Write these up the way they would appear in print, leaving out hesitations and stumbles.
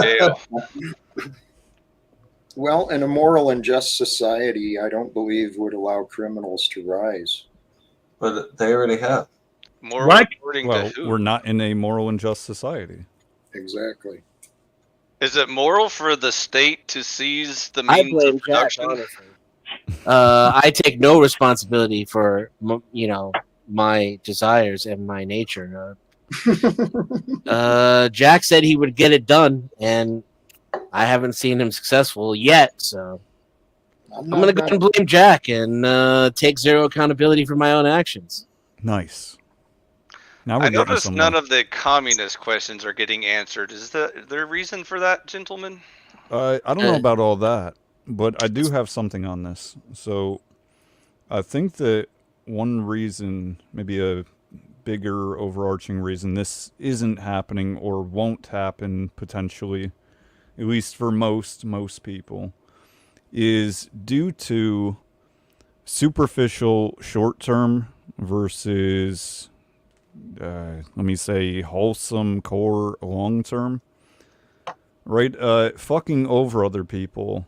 Jail. Well, in a moral and just society, I don't believe would allow criminals to rise. But they already have. Moral Right. according Well, to who? we're not in a moral and just society. Exactly. Is it moral for the state to seize the I means blame of Jack, production? honestly. I take no responsibility for my desires and my nature. Jack said he would get it done, and I haven't seen him successful yet. So I'm gonna go and blame Jack and take zero accountability for my own actions. Nice. Now I we're getting noticed somewhere. none of the communist questions are getting answered. Is there a reason for that, gentlemen? I don't know about all that, but I do have something on this. So I think that one reason, maybe a bigger overarching reason this isn't happening or won't happen potentially, at least for most people, is due to superficial short-term versus let me say wholesome core long-term, right? Fucking over other people,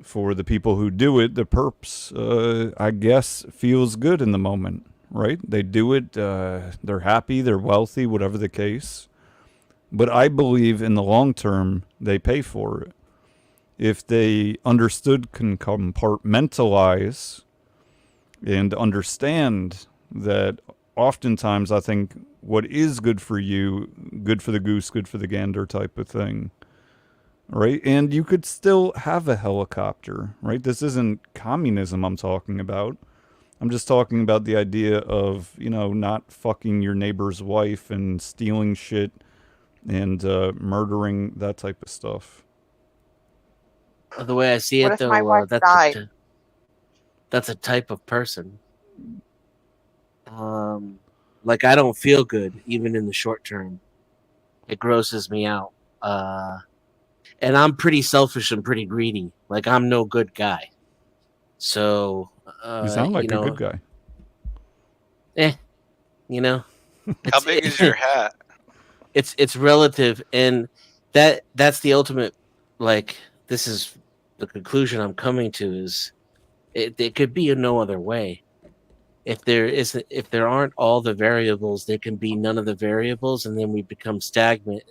for the people who do it, the perps, I guess, feels good in the moment, right? They do it, they're happy, they're wealthy, whatever the case. But I believe in the long term, they pay for it. If they understood, can compartmentalize and understand that oftentimes I think what is good for you, good for the goose, good for the gander type of thing, right? And you could still have a helicopter, right? This isn't communism I'm talking about. I'm just talking about the idea of, not fucking your neighbor's wife and stealing shit and murdering, that type of stuff. The way I see What it, if though, my wife died? That's a type of person. Like, I don't feel good, even in the short term. It grosses me out. And I'm pretty selfish and pretty greedy. Like, I'm no good guy. So, you sound like a good guy. How big is your hat? It's relative, and that's the ultimate. Like, this is the conclusion I'm coming to, is it could be in no other way. If there aren't all the variables, there can be none of the variables, and then we become stagnant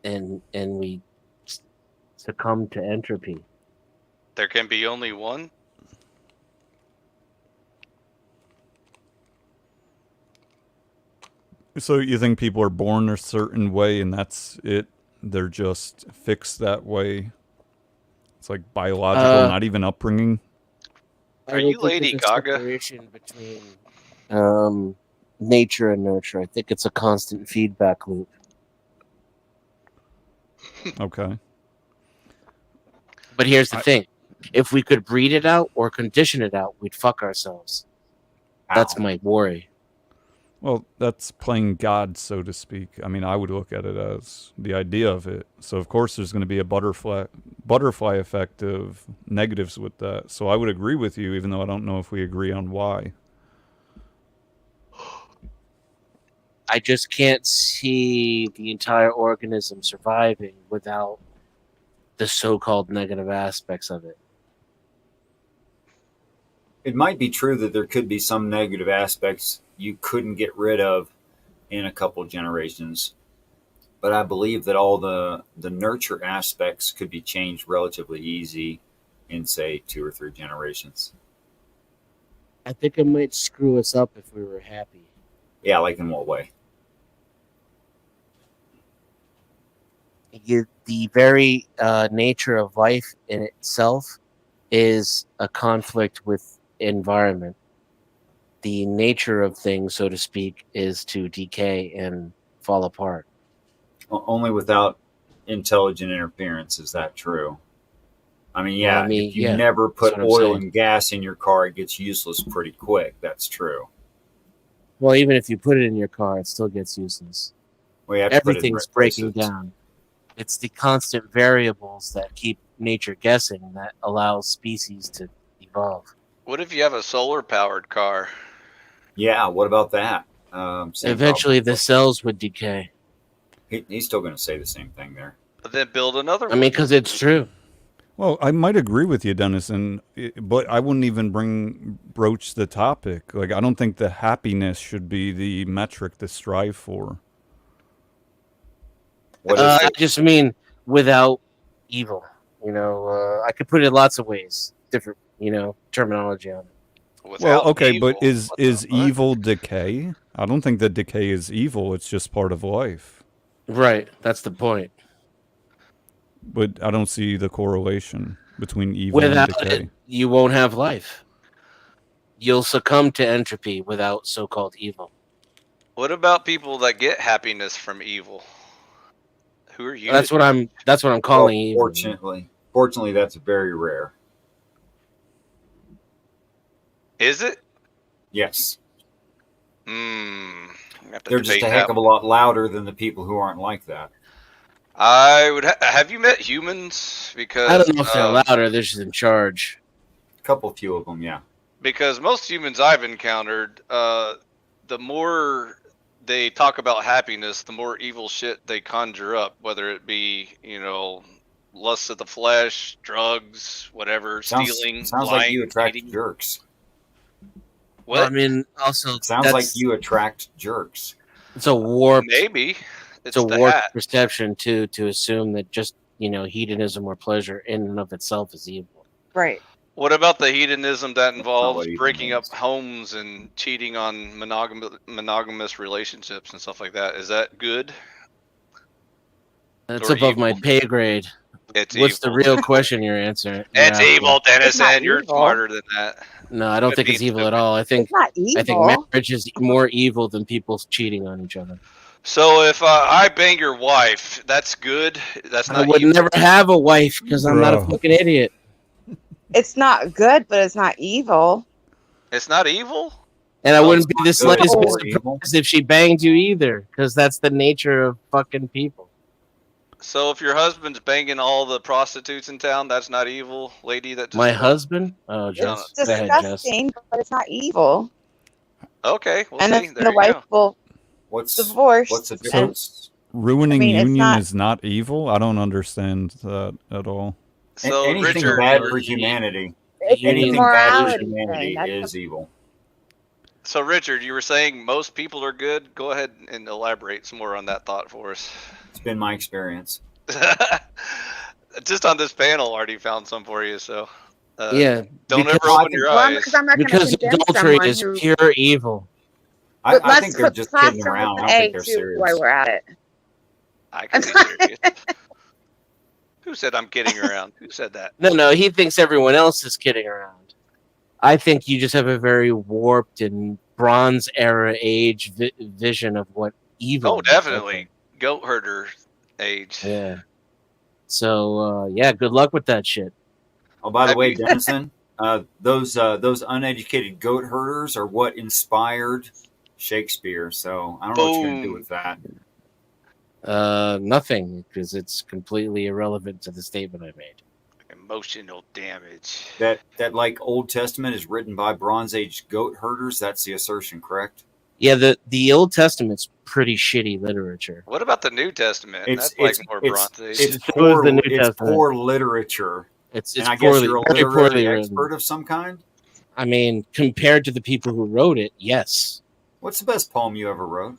and we succumb to entropy. There can be only one? So you think people are born a certain way and that's it? They're just fixed that way? It's like biological, not even upbringing? Are you Lady Gaga? Separation between nature and nurture. I think it's a constant feedback loop. Okay. But here's the thing. If we could breed it out or condition it out, we'd fuck ourselves. That's my worry. Well, that's playing God, so to speak. I mean, I would look at it as the idea of it. So, of course, there's going to be a butterfly effect of negatives with that. So I would agree with you, even though I don't know if we agree on why. I just can't see the entire organism surviving without the so-called negative aspects of it. It might be true that there could be some negative aspects you couldn't get rid of in a couple generations, but I believe that all the nurture aspects could be changed relatively easy in, say, 2 or 3 generations. I think it might screw us up if we were happy. Yeah, like in what way? The very nature of life in itself is a conflict with environment. The nature of things, so to speak, is to decay and fall apart. Only without intelligent interference is that true. I mean, yeah, if you never put oil and gas in your car, it gets useless pretty quick. That's true. Well, even if you put it in your car, it still gets useless. Well, everything's breaking down. It's the constant variables that keep nature guessing that allow species to evolve. What if you have a solar-powered car? Yeah, what about that? Eventually, the cells would decay. He's still going to say the same thing there. Then build another I one. mean, because it's true. Well, I might agree with you, Dennis, but I wouldn't even broach the topic. Like, I don't think the happiness should be the metric to strive for. What is I it? just mean without evil. I could put it lots of ways, different, terminology on it. Well, Without okay, but evil. is What the fuck? evil decay? I don't think that decay is evil. It's just part of life. Right. That's the point. But I don't see the correlation between evil Without and decay. it, you won't have life. You'll succumb to entropy without so-called evil. What about people that get happiness from evil? Who are you? That's what I'm calling evil. Fortunately, that's very rare. Is it? Yes, They're they're just a heck of a lot louder than the people who aren't like that. I would. Have you met humans? Because I don't know if they're louder. They're just in charge. A few of them, yeah. Because most humans I've encountered, the more they talk about happiness, the more evil shit they conjure up. Whether it be, lust of the flesh, drugs, whatever, stealing, Sounds lying, like you attract cheating. jerks. What? I mean, also Sounds like you attract jerks. It's a warped. Maybe It's a the warped hat. perception to assume that just hedonism or pleasure in and of itself is evil. Right. What about the hedonism that not involves what breaking up hedonism is. homes and cheating on monogamous relationships and stuff like that? Is that good? That's Or above my evil. pay grade. It's What's evil. the real question you're answering? It's you're evil, asking? It's not Dennison. You're evil. smarter than that. No, I don't Could think be it's evil stupid. at all. I think It's not evil. I think marriage is more evil than people cheating on each other. So if I bang your wife, that's good. That's I not would evil. never have a wife because I'm not a Bro. fucking idiot. It's not good, but it's not evil. It's not evil. And I No, wouldn't be the Good slightest or bit evil. surprised if she banged you either, because that's the nature of fucking people. So if your husband's banging all the prostitutes in town, that's not evil, lady. That just My husband? Oh, Jess. It's Go ahead, Jess. disgusting, but it's not evil. Okay, we'll And see. then There the you wife go. will What's divorce. the and difference? Ruining I mean, it's union not- is not evil? I don't understand that at all. So Anything Richard, bad for humanity, it's a Anything anything bad for morality humanity thing. That's is evil. So Richard, you were saying most people are good. Go ahead and elaborate some more on that thought for us. It's been my experience. Just on this panel, already found some for you. So Yeah, don't because- ever open your eyes. Because I'm not going to because condemn adultery someone is who. pure evil. I But let's think they're put just kidding plaster around. on I the don't think egg they're too serious. while we're at it. I can be serious. Who said I'm kidding around? Who said that? No, he thinks everyone else is kidding around. I think you just have a very warped and Bronze Era age vision of what evil. Oh, is. definitely. Goat herder age. Yeah. So good luck with that shit. Oh, by the Have way, you- Dennison, those uneducated goat herders are what inspired Shakespeare. So I don't know what you're going to do Boom. with that. Nothing, because it's completely irrelevant to the statement I made. Emotional damage. That like Old Testament is written by Bronze Age goat herders. That's the assertion, correct? Yeah, the Old Testament's pretty shitty literature. What about the New Testament? It's That's like it's more it's, Bronze Age. it's So is poor the New it's Testament. poor literature. It's And I guess poorly, you're a very poorly literary written. expert of some kind. I mean, compared to the people who wrote it, yes. What's the best poem you ever wrote?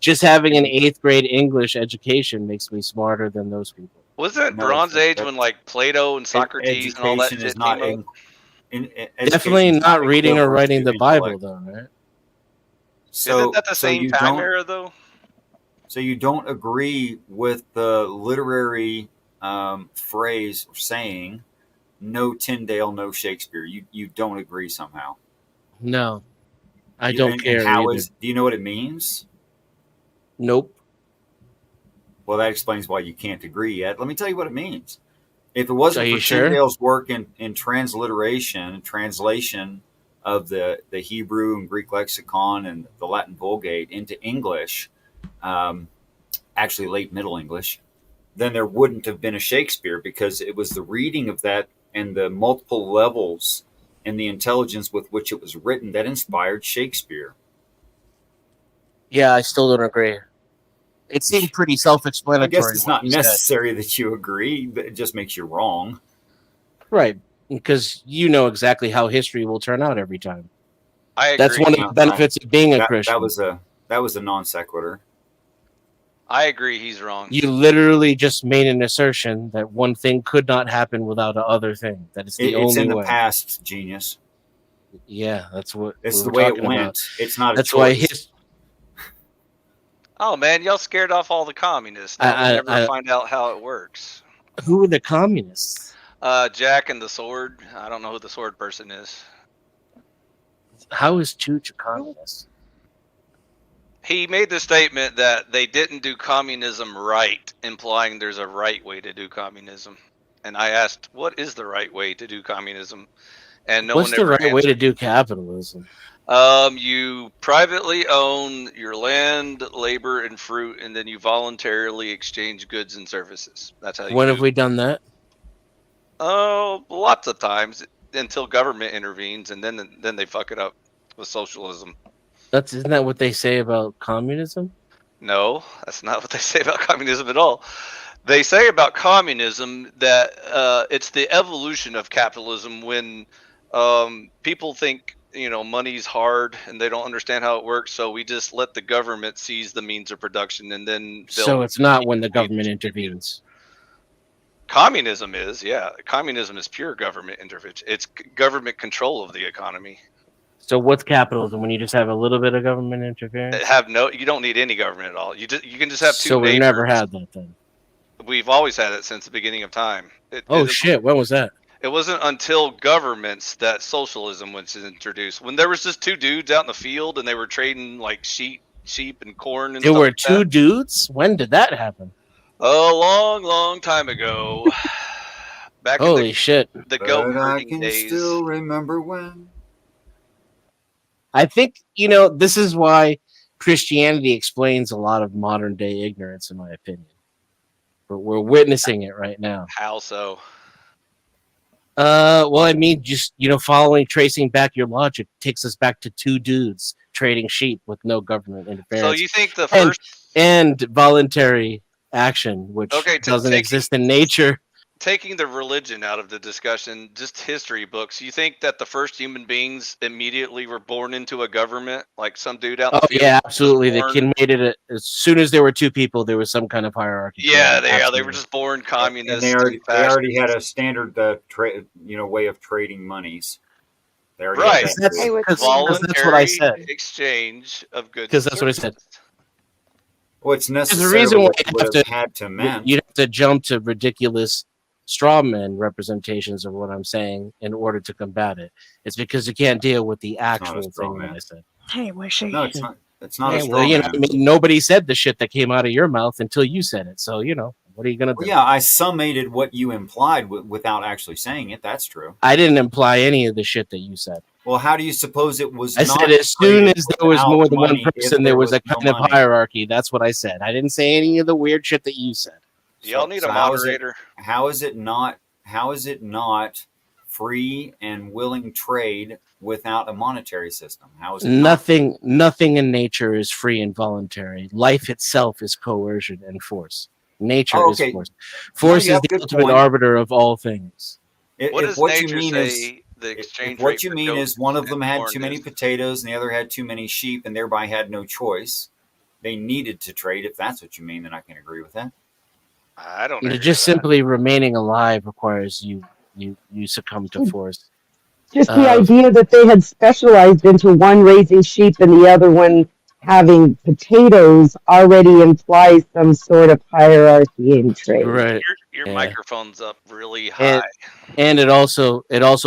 Just having an 8th grade English education makes me smarter than those people. Wasn't it No, Bronze Age that- when like Plato and Socrates and all that Education shit is not came up? education Definitely is not reading or equivalent writing to the Bible, intellect. though, right? So, Isn't that the so same you time don't era though? so you don't agree with the literary phrase or saying no Tyndale, no Shakespeare. You don't agree somehow. No, I You- don't and care. how either. is? Do you know what it means? Nope. Well, that explains why you can't agree yet. Let me tell you what it means. If it wasn't Are for you sure? Tyndale's work in transliteration, translation of the Hebrew and Greek lexicon and the Latin Vulgate into English, actually late Middle English, then there wouldn't have been a Shakespeare, because it was the reading of that and the multiple levels and the intelligence with which it was written that inspired Shakespeare. Yeah, I still don't agree. It seemed pretty I self-explanatory. guess it's what not you said. necessary that you agree, but it just makes you wrong. Right? Because you know exactly how history will turn out every time. I agree. That's one of the No, benefits of being a That, Christian. that was a non sequitur. I agree. He's wrong. You literally just made an assertion that one thing could not happen without the other thing. That it's the It's only in the way. past, genius. Yeah, that's what It's we the were way it talking went. about. It's not a That's choice. why his. Oh man, y'all scared off all the communists. Now we'll never find out how it works. Who are the communists? Jack and the sword. I don't know who the sword person is. How is Chooch a communist? He made the statement that they didn't do communism right, implying there's a right way to do communism. And I asked, what is the right way to do communism? And no What's one the ever right way answered. to do capitalism? You privately own your land, labor, and fruit, and then you voluntarily exchange goods and services. That's how you When do have we done that? Oh, lots of times until government intervenes, and then they fuck it up with socialism. Isn't that what they say about communism? No, that's not what they say about communism at all. They say about communism that it's the evolution of capitalism when people think money's hard and they don't understand how it works, so we just let the government seize the means of production, and then So it's not when the government intervenes. Communism is, yeah. Communism is pure government intervention. It's government control of the economy. So what's capitalism? When you just have a little bit of government interference? You don't need any government at all. You can just have two. So we've neighbors. never had that then. We've always had it since the beginning of time. Shit! When was that? It wasn't until governments that socialism was introduced. When there was just two dudes out in the field and they were trading like sheep and corn and There stuff were like two that. dudes? When did that happen? A long time ago. Back Holy in shit. the goat But I herding can days. still remember when. I think, this is why Christianity explains a lot of modern day ignorance, in my opinion. But we're witnessing it right now. How so? Well, I mean, just, tracing back your logic takes us back to two dudes trading sheep with no government interference. So you think the first and voluntary action, which doesn't exist in nature. Taking the religion out of the discussion, just history books, you think that the first human beings immediately were born into a government, like some dude out in the field? Yeah, absolutely. The born- kid made it as soon as there were two people, there was some kind of hierarchy. Yeah, they Absolutely. were just born And communists. they already fascists. had a standard way of trading monies. They already Right. had that That's- too. Hey, Because voluntary that's what I said. exchange of goods. 'Cause and that's what I said. services. Well, it's a necessary reason why what you would have have to- had to meant. You'd have to jump to ridiculous straw man representations of what I'm saying in order to combat it. It's because you can't deal with the actual straw thing that man. I said. Hey, Wishy. No, it's not. It's not a Yeah, straw well, man. I mean, nobody said the shit that came out of your mouth until you said it. So, what are you going to do? Well, yeah, I summated what you implied without actually saying it. That's true. I didn't imply any of the shit that you said. Well, how do you suppose it was? I not said as soon traded as there was without more than one money if person, there was a no kind of money? hierarchy. That's what I said. I didn't say any of the weird shit that you said. Do y'all need So a how is it- moderator? How is it not? How is it not free and willing trade without a monetary system? How is it not? Nothing in nature is free and voluntary. Life itself is coercion and force. Nature Oh, is okay. force. Force you is have the good ultimate point. arbiter of all things. What If does what you nature mean say is, the if exchange what rate you for mean is goats one of and them had corn too many is? potatoes and the other had too many sheep and thereby had no choice. They needed to trade. If that's what you mean, then I can agree with that. I don't. Just agree with that. simply remaining alive requires you succumb to force. Just the idea that they had specialized into one raising sheep and the other one having potatoes already implies some sort of hierarchy in trade. Right. Your Yeah. microphone's up really high. And it also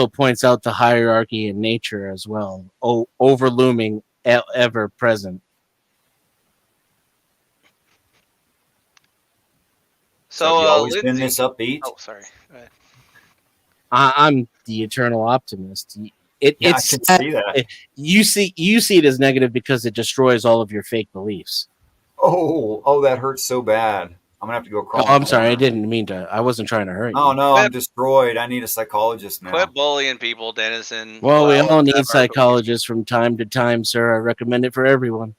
points out the hierarchy in nature as well, overlooming, ever present. So So, have you always been Lindsay- this upbeat? Oh, sorry. Go ahead. I'm the eternal optimist. Yeah, I It's can see that. you see it as negative because it destroys all of your fake beliefs. Oh, that hurts so bad. I'm gonna have to go Oh, crawl. I'm sorry, I didn't mean to. I wasn't trying to hurt you. Oh no, I'm destroyed. I need a psychologist now. Quit bullying people, Dennison. Well, we Allow all us to need have our psychologists from time to time, sir. I recommend it for everyone.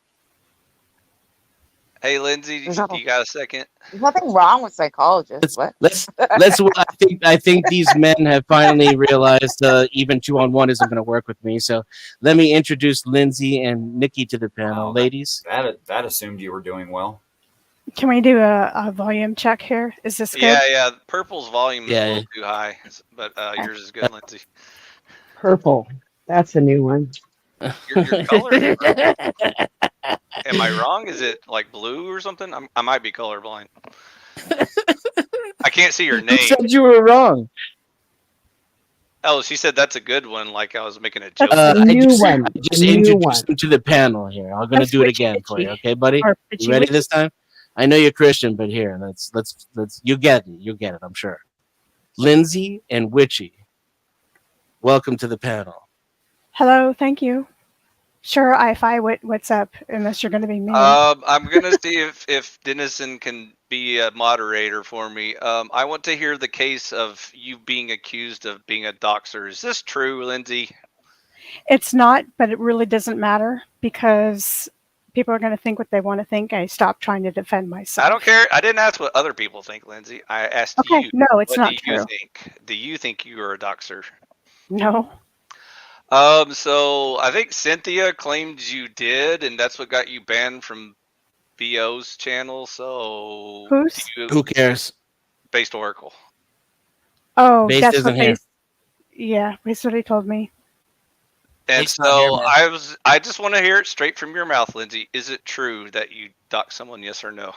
Hey, Lindsay, There's you got a second? nothing wrong with psychologists. What? Let's. I think these men have finally realized even 2-on-1 isn't going to work with me. So let me introduce Lindsay and Nikki to the panel, Wow, ladies. That assumed you were doing well. Can we do a volume check here? Is this good? Yeah. Purple's volume is Yeah. a little too high, but yours is good, Lindsay. Purple. That's a new one. Your color. Am I wrong? Is it like blue or something? I might be colorblind. I can't see your Who name. said you were wrong? Oh, she said that's a good one. Like I was making a joke. That's a new one. I just A new introduced one. him to the panel here. I'm going to That's do it witchy, again for you, witchy. okay, buddy? Or You ready this time? I know you're Christian, but here, let's you get it. You get it, I'm sure. Lindsay and Witchy, welcome to the panel. Hello, thank you. Sure, what's up? Unless you're going to be mean. I'm gonna see if Dennison can be a moderator for me. I want to hear the case of you being accused of being a doxer. Is this true, Lindsay? It's not, but it really doesn't matter because people are going to think what they want to think. I stopped trying to defend myself. I don't care. I didn't ask what other people think, Lindsay. I asked Okay, you. no, it's what not do you true. think? Do you think you are a doxer? No. So I think Cynthia claimed you did, and that's what got you banned from BO's channel. So Who's? Who cares? Based Oracle. Oh, Base that's isn't what here. Yeah, that's what he told me. And Based not here, so man. I just want to hear it straight from your mouth, Lindsay. Is it true that you dox someone? Yes or no?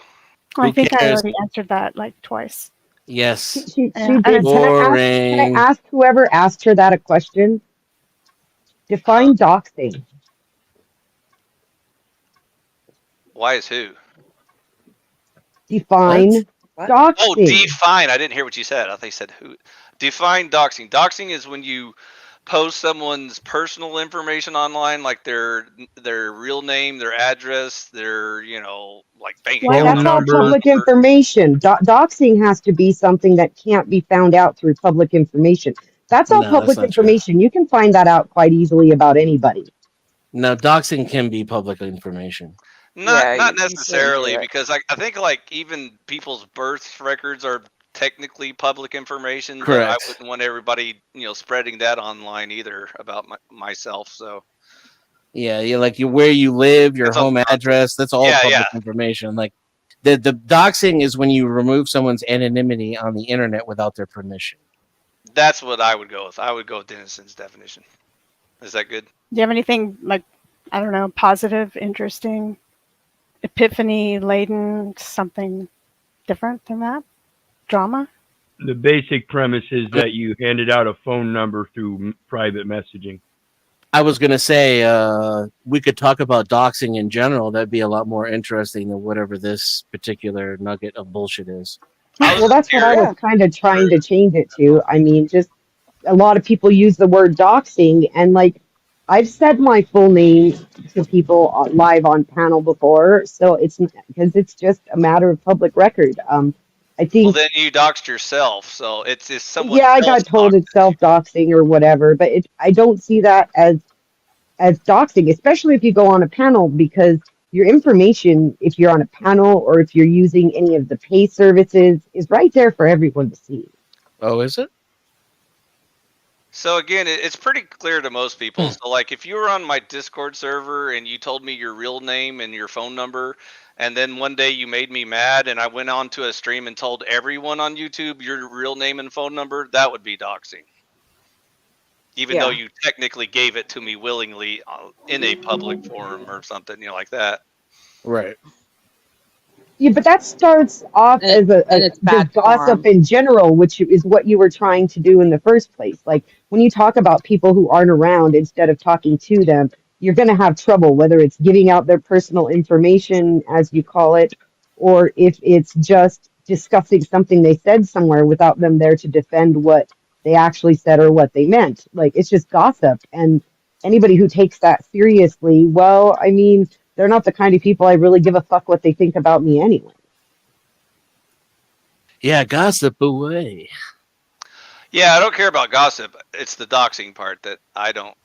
I Who think I cares? already answered that like twice. Yes. She Yeah, did. and Boring. Can I ask whoever asked her that a question? Define doxing. Why is who? Define What? doxing. Oh, define. I didn't hear what you said. I thought you said who. Define doxing. Doxing is when you post someone's personal information online, like their real name, their address, their like bank Well, account. That's all number. public information. Doxing has to be something that can't be found out through public information. That's all No, that's public not true. information. You can find that out quite easily about anybody. No, doxing can be public information. Not Yeah, not you shouldn't necessarily, do it. because I think like even people's birth records are technically public information. But I Correct. wouldn't want everybody spreading that online either about myself. So Yeah, where you live, your That's all- home address. That's all Yeah, public yeah. information. Like the doxing is when you remove someone's anonymity on the internet without their permission. that's what I would go with. I would go with Dennison's definition. Is that good? Do you have anything like, I don't know, positive, interesting, epiphany laden, something different than that? Drama? The basic premise is that you handed out a phone number through private messaging. I was gonna say we could talk about doxing in general. That'd be a lot more interesting than whatever this particular nugget of bullshit is. Well, that's what I was kind of trying to change it to. I mean, just a lot of people use the word doxing, and like I've said my full name to people live on panel before, so it's because it's just a matter of public record. I think. Well, then you doxed yourself, so it's somewhat. Yeah, I got told it's self-doxing or whatever, but I don't see that as doxing, especially if you go on a panel, because your information, if you're on a panel or if you're using any of the pay services, is right there for everyone to see. Oh, is it? So again, it's pretty clear to most people. So like if you were on my Discord server and you told me your real name and your phone number, and then one day you made me mad and I went on to a stream and told everyone on YouTube your real name and phone number, that would be doxing. Even though you technically gave it to me willingly in a public forum or something, like that. Right. Yeah, but that starts off as it's bad just gossip form. in general, which is what you were trying to do in the first place. Like when you talk about people who aren't around instead of talking to them, you're going to have trouble, whether it's giving out their personal information, as you call it, or if it's just discussing something they said somewhere without them there to defend what they actually said or what they meant. Like it's just gossip. And anybody who takes that seriously, well, I mean, they're not the kind of people I really give a fuck what they think about me anyway. Yeah, gossip away. Yeah, I don't care about gossip. It's the doxing part that I don't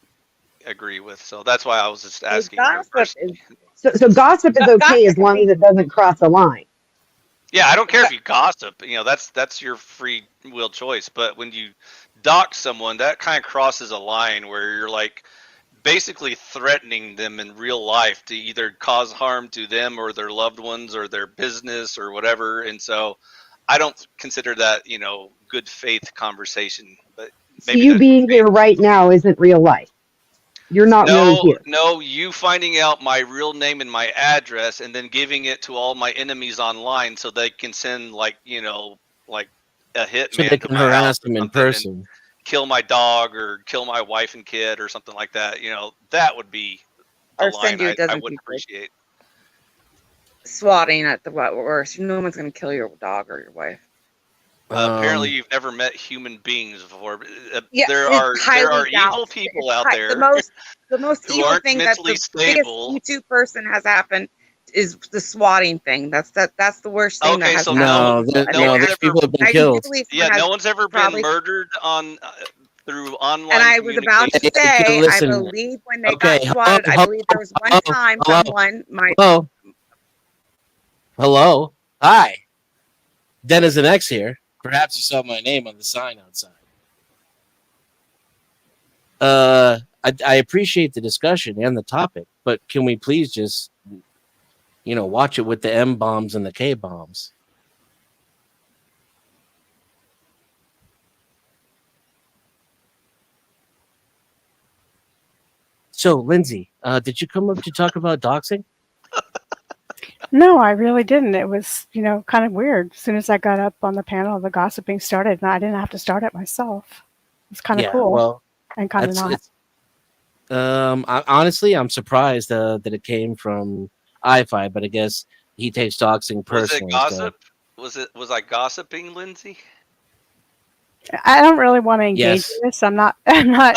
agree with. So that's why I was just asking. her Gossip personally. So gossip is okay as long as it doesn't cross a line. Yeah, I don't care if you gossip. That's your free will choice. But when you dox someone, that kind of crosses a line where you're like basically threatening them in real life to either cause harm to them or their loved ones or their business or whatever. And so I don't consider that, good faith conversation. But So you that's being here right now isn't real life. You're not really here. No, you finding out my real name and my address and then giving it to all my enemies online so they can send like a hitman So they to can my harass house them in and person. kill my dog or kill my wife and kid or something like that. That would be a Or send line you a I dozen wouldn't people. appreciate. Swatting at the worst. No one's gonna kill your dog or your wife. Apparently, you've never met human beings before. Yeah, there it's are highly evil doubtful. people It's out there. The most who evil aren't thing that the mentally stable. biggest YouTube person has happened is the swatting thing. That's the worst thing that Okay, has so happened. There's people have been I killed. do believe Yeah, someone no has one's ever probably- been murdered on through online. And I was about to communication. say, listen. I believe when they Okay, got swatted, I believe there was one time someone might. Hello. Hi. Denizen X here. Perhaps you saw my name on the sign outside. I appreciate the discussion and the topic, but can we please just, watch it with the M bombs and the K bombs? So, Lindsay, did you come up to talk about doxing? No, I really didn't. It was, kind of weird. As soon as I got up on the panel, the gossiping started, and I didn't have to start it myself. It's kind of cool. Well, and kind of not. Honestly, I'm surprised that it came from iFi, but I guess he takes doxing personally. Was it gossip? Was I gossiping, Lindsay? I don't really want to engage Yes. in this. I'm not I'm not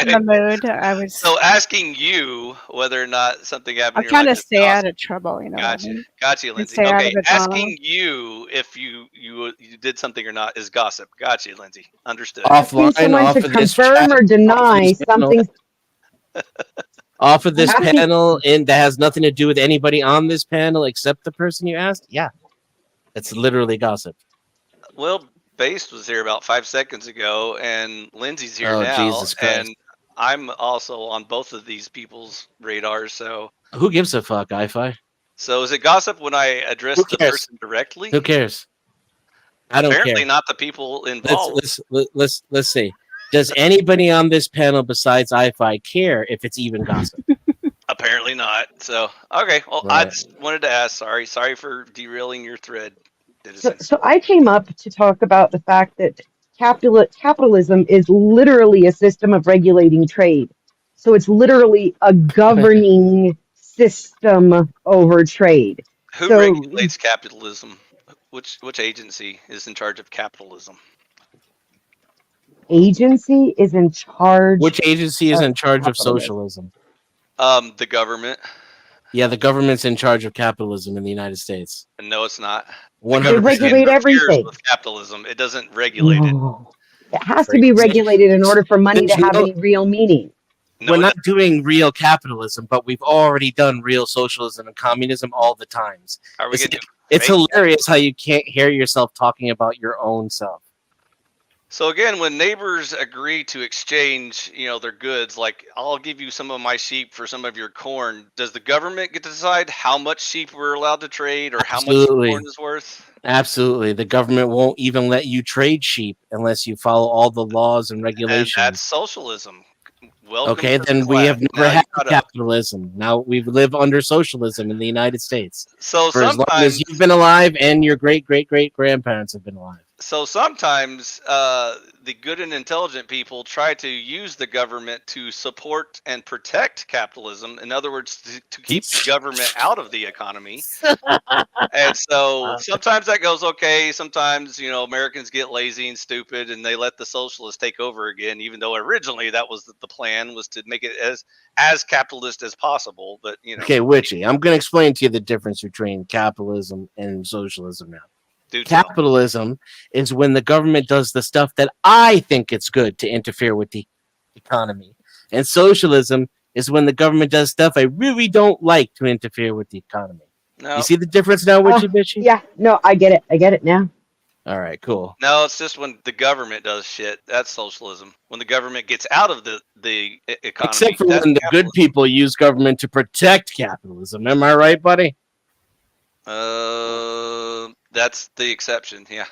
in the mood. I was So asking you whether or not something happened. I'm in your trying to life is stay out of trouble, what I Gotcha, mean? gotcha, And Lindsay. stay out Okay, of the drama. asking you if you did something or not is gossip. Gotcha, Lindsay. Understood. Asking someone to confirm or deny something. Off of this Asking- panel, and that has nothing to do with anybody on this panel except the person you asked. Yeah, it's literally gossip. Well, Based was here about 5 seconds ago, and Lindsay's here Oh, now, Jesus Christ. and I'm also on both of these people's radars. So, Who gives a fuck, iFi? so is it gossip when I address Who the cares? person directly? Who cares? I don't Apparently care. not the people involved. Let's see. Does anybody on this panel besides iFi care if it's even gossip? Apparently not. So, okay. Well, I Right. just wanted to ask. Sorry for derailing your thread. So I came up to talk about the fact that capitalism is literally a system of regulating trade. So it's literally a governing system over trade. Who So- regulates capitalism? Which agency is in charge of capitalism? Agency is in charge. Which agency is in charge of capitalism. socialism? The government. Yeah, the government's in charge of capitalism in the United States. No, it's not. The 100%. They regulate interferes everything. with capitalism. It doesn't regulate it. No. It has to be regulated in order for money to have any real meaning. No, We're it not doing real capitalism, but we've already done real socialism and communism all the times. Are we It's, gonna do it's fake hilarious how you can't hear yourself talking about your own self. So again, when neighbors agree to exchange, their goods, like I'll give you some of my sheep for some of your corn, does the government get to decide how much sheep we're allowed to trade or how Absolutely. much corn is worth? Absolutely. The government won't even let you trade sheep unless you follow all the laws and And regulations. that's socialism. Welcome Okay, to then the we class. have Now never you had gotta- capitalism. Now we live under socialism in the United States So for as long as sometimes, you've been alive and your great great great grandparents have been alive. the good and intelligent people try to use the government to support and protect capitalism. In other words, to keep the government out of the economy. And so sometimes that goes okay. Sometimes, Americans get lazy and stupid and they let the socialists take over again, even though originally that was the plan, was to make it as capitalist as possible. But, Okay, Witchy, I'm going to explain to you the difference between capitalism and socialism now. do tell. Capitalism is when the government does the stuff that I think it's good to interfere with the economy. And socialism is when the government does stuff I really don't like to interfere with the economy. No, You see the difference now, Witchy Bitchy? Yeah, no, I get it. I get it now. All right, cool. no, it's just when the government does shit. That's socialism. When the government gets out of the economy, Except for that's when the good capitalism. people use government to protect capitalism. Am I right, buddy? That's the exception. Yeah.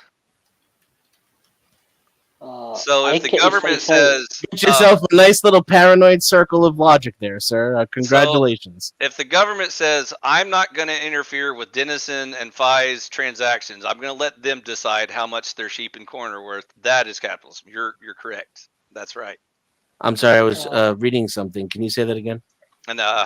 Uh, So I if the can't government say- says Get yourself a nice little paranoid circle of logic there, sir. Congratulations. if the government says I'm not going to interfere with Denison and Fi's transactions, I'm going to let them decide how much their sheep and corn are worth. That is capitalism. You're correct. That's right. I'm sorry, I was reading something. Can you say that again? And All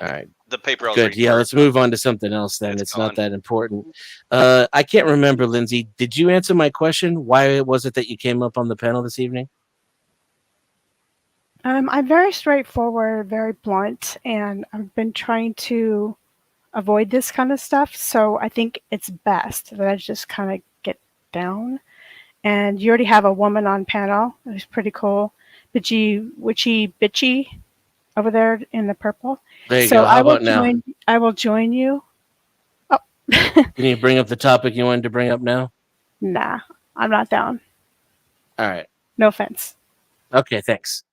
right. the paper I was Good. reading Yeah, first, let's move on to something else then. It's It's not gone. that important. I can't remember, Lindsay. Did you answer my question? Why was it that you came up on the panel this evening? I'm very straightforward, very blunt, and I've been trying to avoid this kind of stuff. So I think it's best that I just kind of get down. And you already have a woman on panel. It's pretty cool. Witchy Bitchy over there in the purple. There you So go. How I will about now? join. I will join you. Oh, Can you bring up the topic you wanted to bring up now? nah, I'm not down. All right. No offense. Okay, thanks.